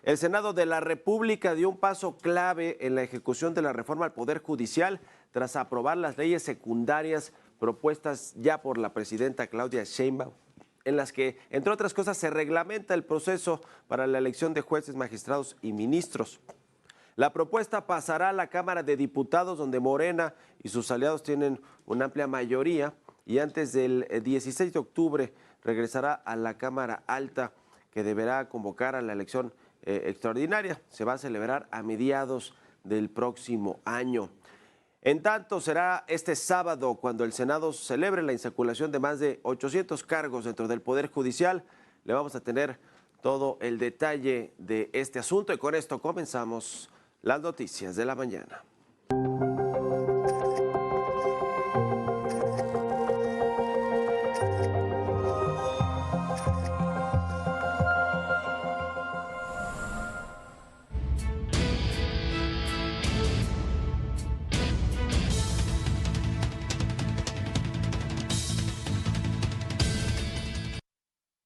El Senado de la República dio un paso clave en la ejecución de la reforma al Poder Judicial tras aprobar las leyes secundarias propuestas ya por la presidenta Claudia Sheinbaum, en las que, entre otras cosas, se reglamenta el proceso para la elección de jueces, magistrados y ministros. La propuesta pasará a la Cámara de Diputados, donde Morena y sus aliados tienen una amplia mayoría, y antes del 16 de octubre regresará a la Cámara Alta, que deberá convocar a la elección extraordinaria. Se va a celebrar a mediados del próximo año. En tanto, será este sábado cuando el Senado celebre la insaculación de más de 800 cargos dentro del Poder Judicial. Le vamos a tener todo el detalle de este asunto y con esto comenzamos las noticias de la mañana.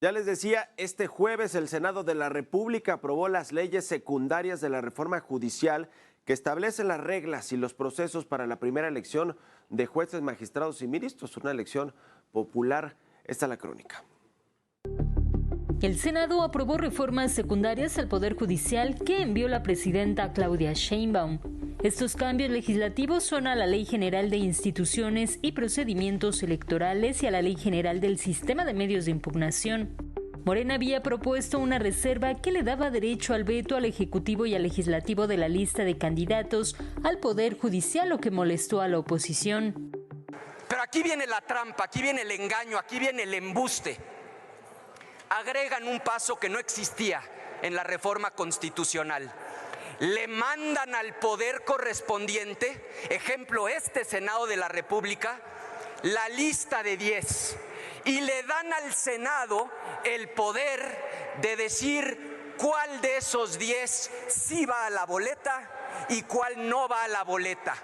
Ya les decía, este jueves el Senado de la República aprobó las leyes secundarias de la reforma judicial que establecen las reglas y los procesos para la primera elección de jueces, magistrados y ministros, una elección popular. Esta es la crónica. El Senado aprobó reformas secundarias al Poder Judicial que envió la presidenta Claudia Sheinbaum. Estos cambios legislativos son a la Ley General de Instituciones y Procedimientos Electorales y a la Ley General del Sistema de Medios de Impugnación. Morena había propuesto una reserva que le daba derecho al veto al Ejecutivo y al Legislativo de la lista de candidatos al Poder Judicial, lo que molestó a la oposición. Pero aquí viene la trampa, aquí viene el engaño, aquí viene el embuste. Agregan un paso que no existía en la reforma constitucional. Le mandan al poder correspondiente, ejemplo este Senado de la República, la lista de 10 y le dan al Senado el poder de decir cuál de esos 10 sí va a la boleta y cuál no va a la boleta.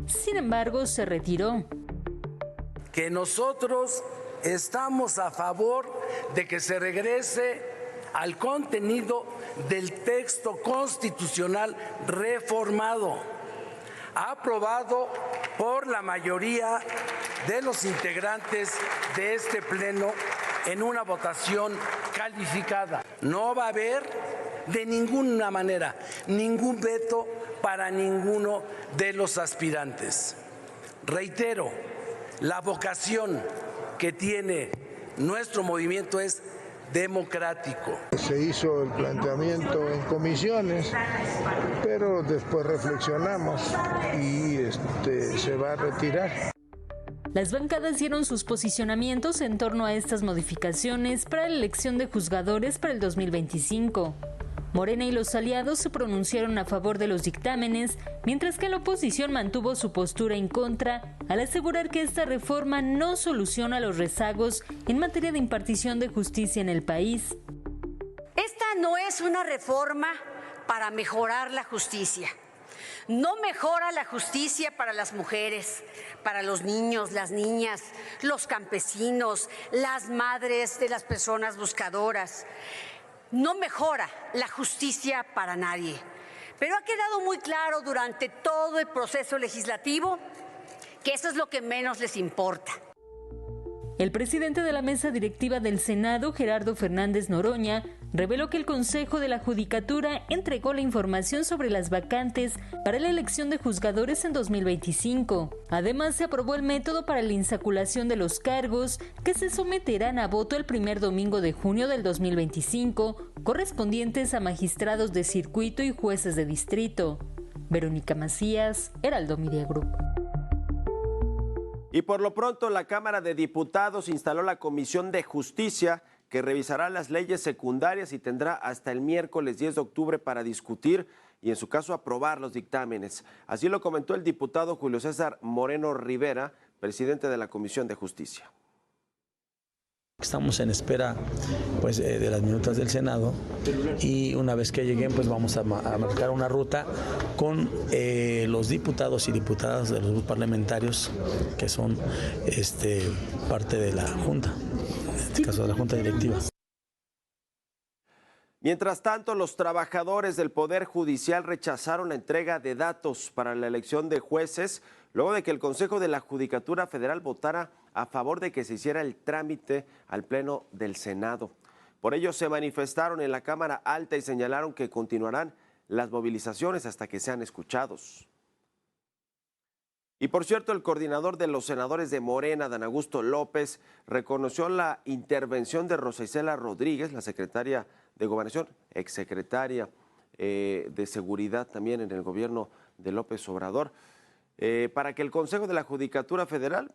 Sin embargo, se retiró. Que nosotros estamos a favor de que se regrese al contenido del texto constitucional reformado, aprobado por la mayoría de los integrantes de este Pleno en una votación calificada. No va a haber de ninguna manera ningún veto para ninguno de los aspirantes. Reitero, la vocación que tiene nuestro movimiento es democrático. Se hizo el planteamiento en comisiones, pero después reflexionamos y se va a retirar. Las bancadas dieron sus posicionamientos en torno a estas modificaciones para la elección de juzgadores para el 2025. Morena y los aliados se pronunciaron a favor de los dictámenes, mientras que la oposición mantuvo su postura en contra al asegurar que esta reforma no soluciona los rezagos en materia de impartición de justicia en el país. Esta no es una reforma para mejorar la justicia. No mejora la justicia para las mujeres, para los niños, las niñas, los campesinos, las madres de las personas buscadoras. No mejora la justicia para nadie, pero ha quedado muy claro durante todo el proceso legislativo que eso es lo que menos les importa. El presidente de la mesa directiva del Senado, Gerardo Fernández Noroña, reveló que el Consejo de la Judicatura entregó la información sobre las vacantes para la elección de juzgadores en 2025. Además, se aprobó el método para la insaculación de los cargos que se someterán a voto el primer domingo de junio del 2025, correspondientes a magistrados de circuito y jueces de distrito. Verónica Macías, Heraldo Media Group. Y por lo pronto, la Cámara de Diputados instaló la Comisión de Justicia, que revisará las leyes secundarias y tendrá hasta el miércoles 10 de octubre para discutir y, en su caso, aprobar los dictámenes. Así lo comentó el diputado Julio César Moreno Rivera, presidente de la Comisión de Justicia. Estamos en espera de las minutas del Senado y una vez que lleguen vamos a marcar una ruta con los diputados y diputadas de los grupos parlamentarios que son parte de la Junta, en este caso de la Junta Directiva. Mientras tanto, los trabajadores del Poder Judicial rechazaron la entrega de datos para la elección de jueces luego de que el Consejo de la Judicatura Federal votara a favor de que se hiciera el trámite al Pleno del Senado. Por ello se manifestaron en la Cámara Alta y señalaron que continuarán las movilizaciones hasta que sean escuchados. Y por cierto, el coordinador de los senadores de Morena, Dan Augusto López, reconoció la intervención de Rosa Isela Rodríguez, la secretaria de Gobernación, exsecretaria de Seguridad también en el gobierno de López Obrador, para que el Consejo de la Judicatura Federal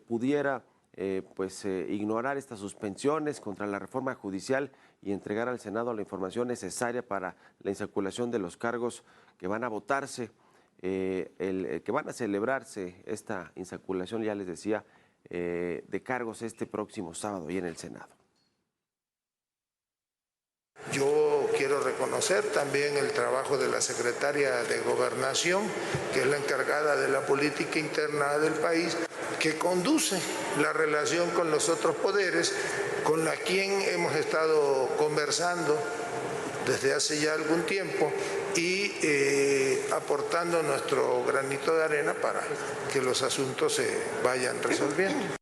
pudiera ignorar estas suspensiones contra la reforma judicial y entregar al Senado la información necesaria para la insaculación de los cargos que van a votarse, que van a celebrarse esta insaculación, ya les decía, de cargos este próximo sábado y en el Senado. Yo quiero reconocer también el trabajo de la secretaria de Gobernación, que es la encargada de la política interna del país, que conduce la relación con los otros poderes, con la quien hemos estado conversando desde hace ya algún tiempo y aportando nuestro granito de arena para que los asuntos se vayan resolviendo.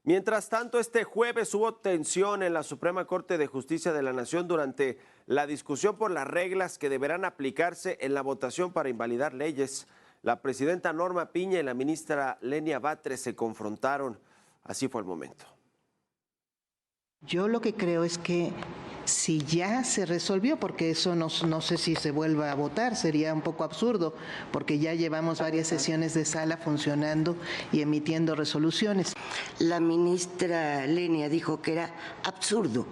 Mientras tanto, este jueves hubo tensión en la Suprema Corte de Justicia de la Nación durante la discusión por las reglas que deberán aplicarse en la votación para invalidar leyes. La presidenta Norma Piña y la ministra Lenia Batres se confrontaron. Así fue el momento. Yo lo que creo es que si ya se resolvió, porque eso no sé si se vuelva a votar, sería un poco absurdo, porque ya llevamos varias sesiones de sala funcionando y emitiendo resoluciones. La ministra Lenia dijo que era absurdo.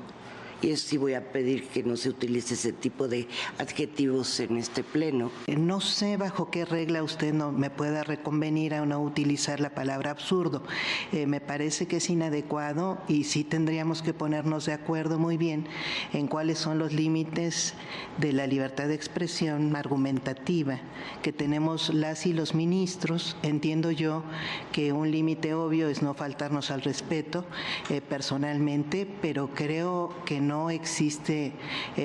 Y sí voy a pedir que no se utilice ese tipo de adjetivos en este pleno. No sé bajo qué regla usted no me pueda reconvenir a no utilizar la palabra absurdo. Me parece que es inadecuado y sí tendríamos que ponernos de acuerdo muy bien en cuáles son los límites de la libertad de expresión argumentativa que tenemos las y los ministros. Entiendo yo que un límite obvio es no faltarnos al respeto personalmente, pero creo que no existe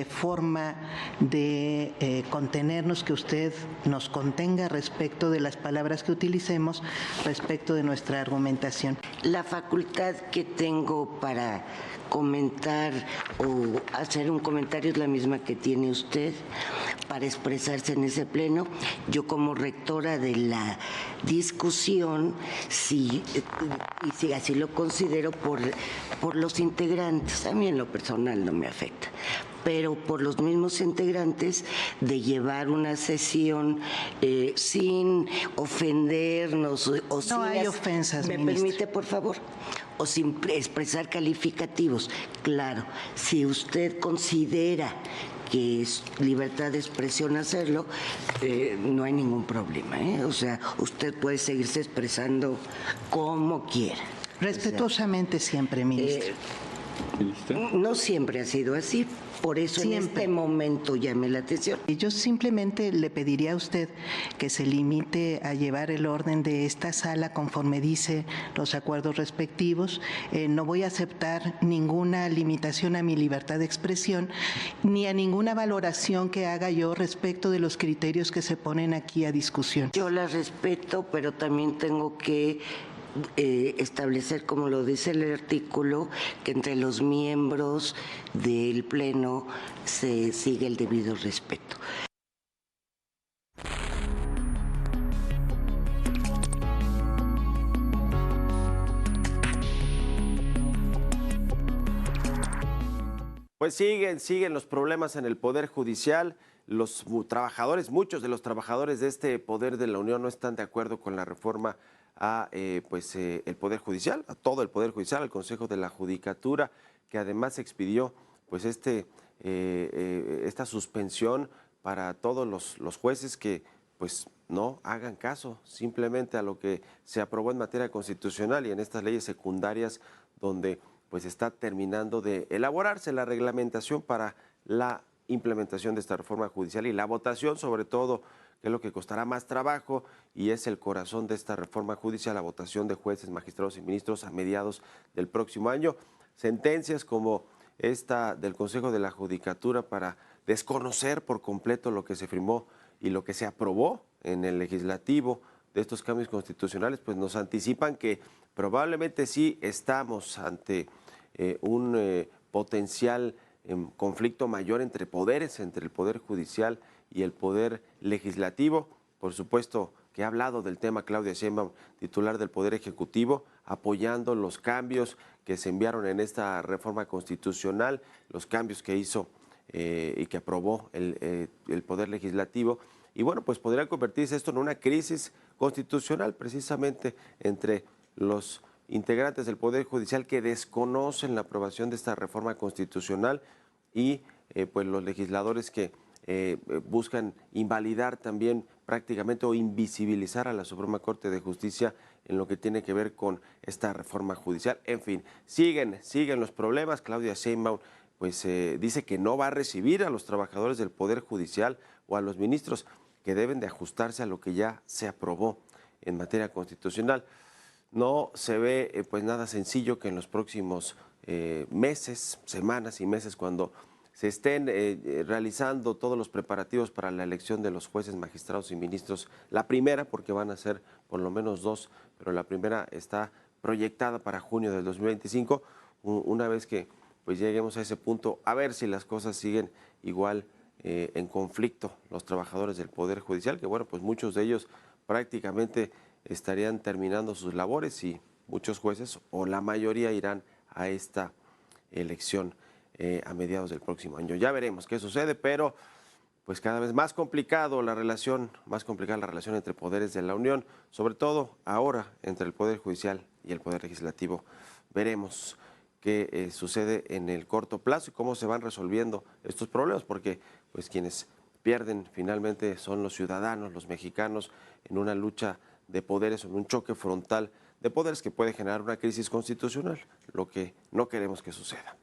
forma de contenernos, que usted nos contenga respecto de las palabras que utilicemos, respecto de nuestra argumentación. La facultad que tengo para comentar o hacer un comentario es la misma que tiene usted para expresarse en ese pleno. Yo como rectora de la discusión, sí, y si así lo considero por los integrantes, a mí en lo personal no me afecta, pero por los mismos integrantes, de llevar una sesión sin ofendernos o sin... No hay ofensas, ¿Me ministra. permite, por favor? O sin expresar calificativos. Claro, si usted considera que es libertad de expresión hacerlo, no hay ningún problema, ¿eh? O sea, usted puede seguirse expresando como quiera. Respetuosamente siempre, ministra. No siempre ha sido así, por eso siempre. En este momento llamé la atención. Yo simplemente le pediría a usted que se limite a llevar el orden de esta sala conforme dice los acuerdos respectivos. No voy a aceptar ninguna limitación a mi libertad de expresión ni a ninguna valoración que haga yo respecto de los criterios que se ponen aquí a discusión. Yo la respeto, pero también tengo que establecer, como lo dice el artículo, que entre los miembros del Pleno se sigue el debido respeto. Pues siguen los problemas en el Poder Judicial. Los trabajadores, muchos de los trabajadores de este poder de la Unión no están de acuerdo con la reforma a el Poder Judicial, a todo el Poder Judicial, al Consejo de la Judicatura, que además expidió pues esta suspensión para todos los jueces que pues no hagan caso simplemente a lo que se aprobó en materia constitucional y en estas leyes secundarias donde pues está terminando de elaborarse la reglamentación para la implementación de esta reforma judicial y la votación, sobre todo, que es lo que costará más trabajo y es el corazón de esta reforma judicial, la votación de jueces, magistrados y ministros a mediados del próximo año. Sentencias como esta del Consejo de la Judicatura para desconocer por completo lo que se firmó y lo que se aprobó en el legislativo de estos cambios constitucionales, pues nos anticipan que probablemente sí estamos ante un potencial conflicto mayor entre poderes, entre el Poder Judicial y el Poder Legislativo. Por supuesto que ha hablado del tema Claudia Sheinbaum, titular del Poder Ejecutivo, apoyando los cambios que se enviaron en esta reforma constitucional, los cambios que hizo y que aprobó el Poder Legislativo. Y bueno, pues podría convertirse esto en una crisis constitucional precisamente entre los integrantes del Poder Judicial que desconocen la aprobación de esta reforma constitucional y pues los legisladores que buscan invalidar también prácticamente o invisibilizar a la Suprema Corte de Justicia en lo que tiene que ver con esta reforma judicial. En fin, siguen los problemas. Claudia Sheinbaum pues dice que no va a recibir a los trabajadores del Poder Judicial o a los ministros, que deben de ajustarse a lo que ya se aprobó en materia constitucional. No se ve pues nada sencillo que en los próximos meses, semanas y meses, cuando se estén realizando todos los preparativos para la elección de los jueces, magistrados y ministros, la primera, porque van a ser por lo menos 2, pero la primera está proyectada para junio del 2025, una vez que pues lleguemos a ese punto, a ver si las cosas siguen igual en conflicto los trabajadores del Poder Judicial, que bueno, pues muchos de ellos prácticamente estarían terminando sus labores y muchos jueces o la mayoría irán a esta elección a mediados del próximo año. Ya veremos qué sucede, pero pues cada vez más complicada la relación entre poderes de la Unión, sobre todo ahora entre el Poder Judicial y el Poder Legislativo. Veremos qué sucede en el corto plazo y cómo se van resolviendo estos problemas, porque pues quienes pierden finalmente son los ciudadanos, los mexicanos, en una lucha de poderes, en un choque frontal de poderes que puede generar una crisis constitucional, lo que no queremos que suceda.